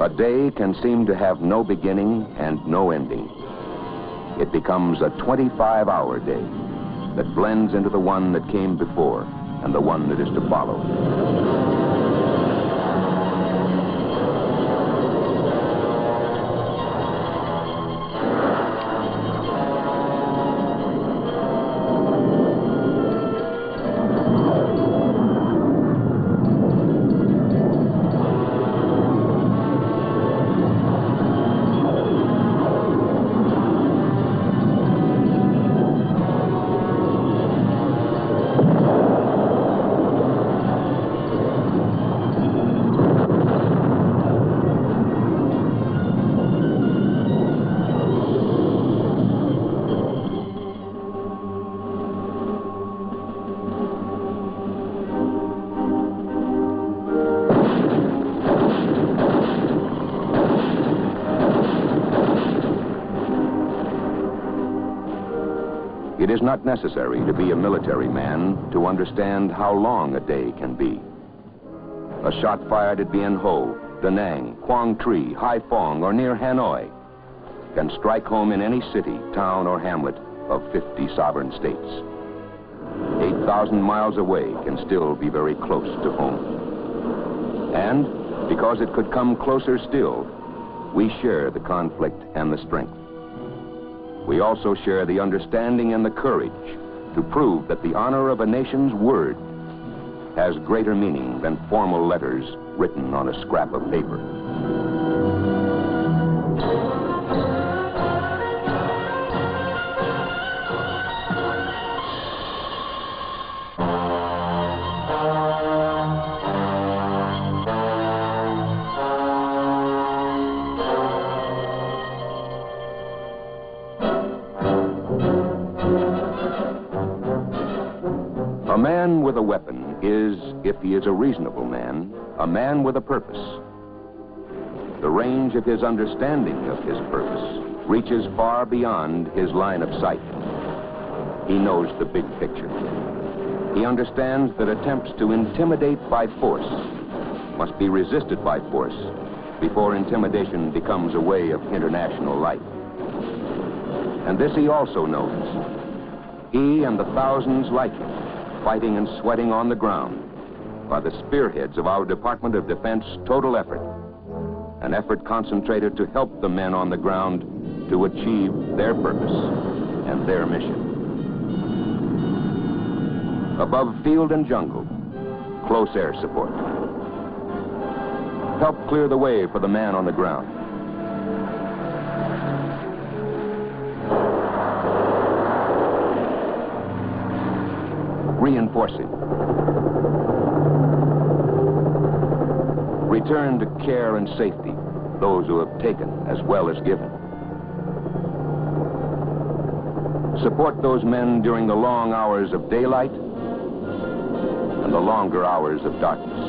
A day can seem to have no beginning and no ending. It becomes a 25-hour day that blends into the one that came before and the one that is to follow. It is not necessary to be a military man to understand how long a day can be. A shot fired at Bien Ho, Da Nang, Quang Tri, Haiphong, or near Hanoi can strike home in any city, town, or hamlet of 50 sovereign states. 8,000 miles away can still be very close to home. And because it could come closer still, we share the conflict and the strength. We also share the understanding and the courage to prove that the honor of a nation's word has greater meaning than formal letters written on a scrap of paper. A man with a weapon is, if he is a reasonable man, a man with a purpose. The range of his understanding of his purpose reaches far beyond his line of sight. He knows the big picture. He understands that attempts to intimidate by force must be resisted by force before intimidation becomes a way of international life. And this he also knows. He and the thousands like him, fighting and sweating on the ground, are the spearheads of our Department of Defense total effort, an effort concentrated to help the men on the ground to achieve their purpose and their mission. Above field and jungle, close air support. Help clear the way for the man on the ground. Reinforcing. Return to care and safety those who have taken as well as given. Support those men during the long hours of daylight and the longer hours of darkness.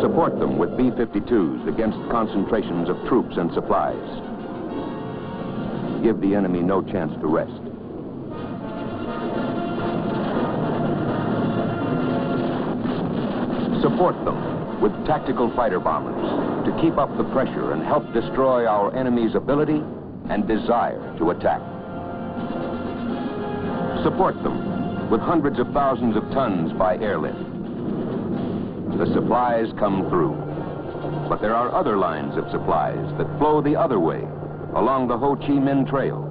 Support them with B-52s against concentrations of troops and supplies. Give the enemy no chance to rest. Support them with tactical fighter bombers to keep up the pressure and help destroy our enemy's ability and desire to attack. Support them with hundreds of thousands of tons by airlift. The supplies come through, but there are other lines of supplies that flow the other way along the Ho Chi Minh Trail.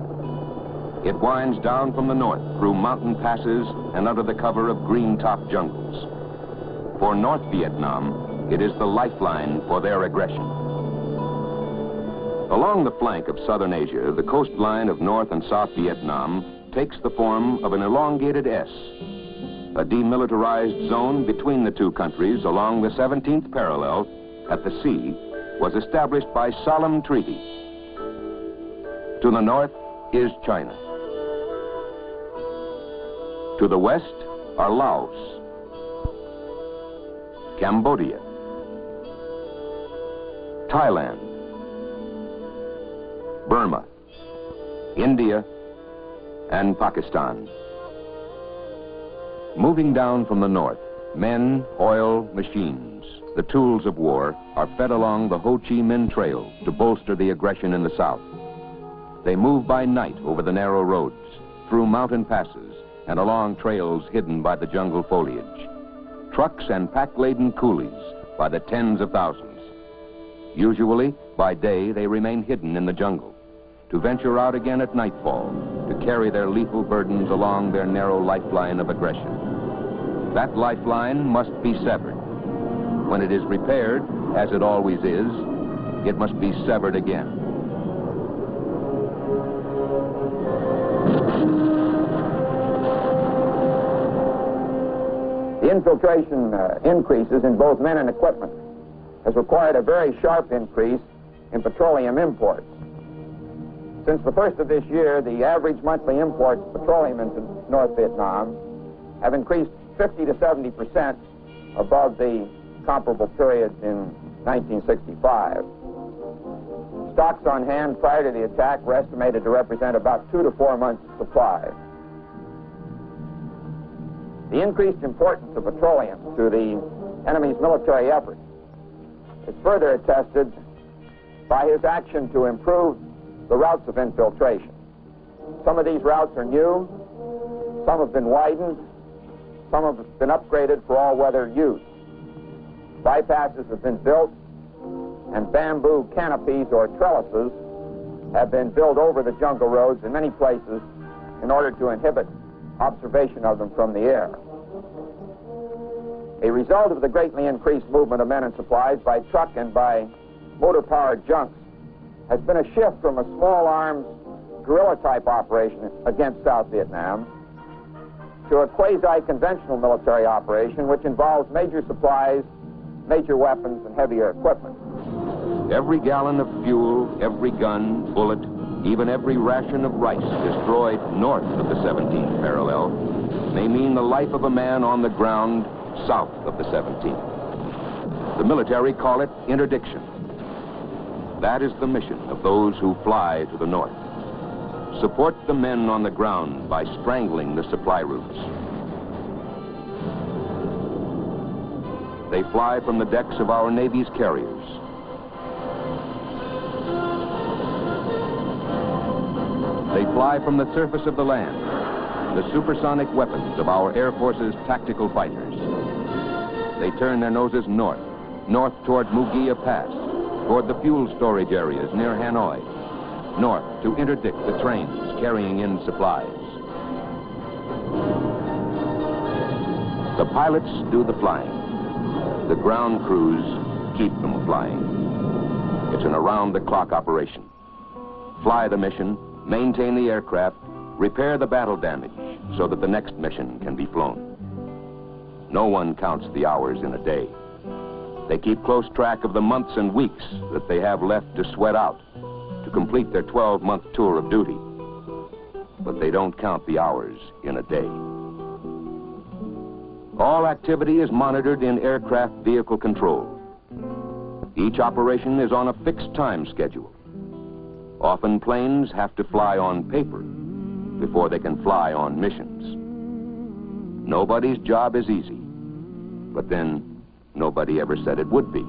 It winds down from the north through mountain passes and under the cover of green-top jungles. For North Vietnam, it is the lifeline for their aggression. Along the flank of southern Asia, the coastline of North and South Vietnam takes the form of an elongated S. A demilitarized zone between the two countries along the 17th parallel at the sea was established by solemn treaty. To the north is China. To the west are Laos, Cambodia, Thailand, Burma, India, and Pakistan. Moving down from the north, men, oil, machines, the tools of war, are fed along the Ho Chi Minh Trail to bolster the aggression in the south. They move by night over the narrow roads, through mountain passes, and along trails hidden by the jungle foliage. Trucks and pack-laden coolies by the tens of thousands. Usually, by day, they remain hidden in the jungle, to venture out again at nightfall, to carry their lethal burdens along their narrow lifeline of aggression. That lifeline must be severed. When it is repaired, as it always is, it must be severed again. The infiltration increases in both men and equipment has required a very sharp increase in petroleum imports. Since the first of this year, the average monthly imports of petroleum into North Vietnam have increased 50 to 70% above the comparable period in 1965. Stocks on hand prior to the attack were estimated to represent about 2 to 4 months' supply. The increased importance of petroleum to the enemy's military effort is further attested by his action to improve the routes of infiltration. Some of these routes are new, some have been widened, some have been upgraded for all-weather use. Bypasses have been built, and bamboo canopies or trellises have been built over the jungle roads in many places in order to inhibit observation of them from the air. A result of the greatly increased movement of men and supplies by truck and by motor-powered junks has been a shift from a small-arms guerrilla-type operation against South Vietnam to a quasi-conventional military operation which involves major supplies, major weapons, and heavier equipment. Every gallon of fuel, every gun, bullet, even every ration of rice destroyed north of the 17th parallel may mean the life of a man on the ground south of the 17th. The military call it interdiction. That is the mission of those who fly to the north. Support the men on the ground by strangling the supply routes. They fly from the decks of our Navy's carriers. They fly from the surface of the land, the supersonic weapons of our Air Force's tactical fighters. They turn their noses north, north toward Mugia Pass, toward the fuel storage areas near Hanoi, north to interdict the trains carrying in supplies. The pilots do the flying. The ground crews keep them flying. It's an around-the-clock operation. Fly the mission, maintain the aircraft, repair the battle damage so that the next mission can be flown. No one counts the hours in a day. They keep close track of the months and weeks that they have left to sweat out to complete their 12-month tour of duty. But they don't count the hours in a day. All activity is monitored in aircraft vehicle control. Each operation is on a fixed time schedule. Often planes have to fly on paper before they can fly on missions. Nobody's job is easy, but then nobody ever said it would be.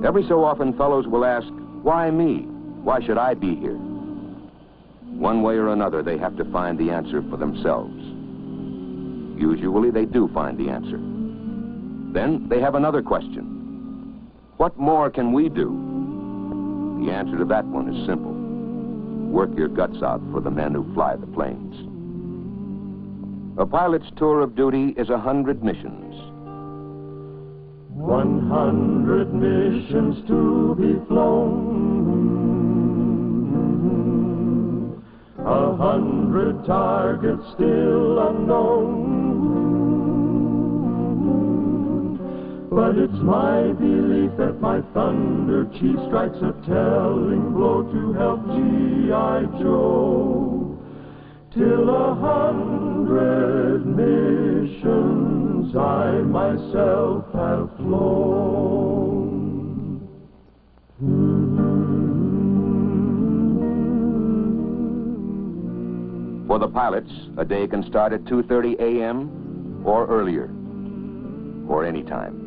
Every so often fellows will ask, why me? Why should I be here? One way or another, they have to find the answer for themselves. Usually they do find the answer. Then they have another question. What more can we do? The answer to that one is simple. Work your guts out for the men who fly the planes. A pilot's tour of duty is 100 missions. 100 missions to be flown. 100 targets still unknown. But it's my belief that my Thunder Chief strikes a telling blow to help G.I. Joe. Till 100 missions I myself have flown. For the pilots, a day can start at 2:30 a.m. or earlier, or any time.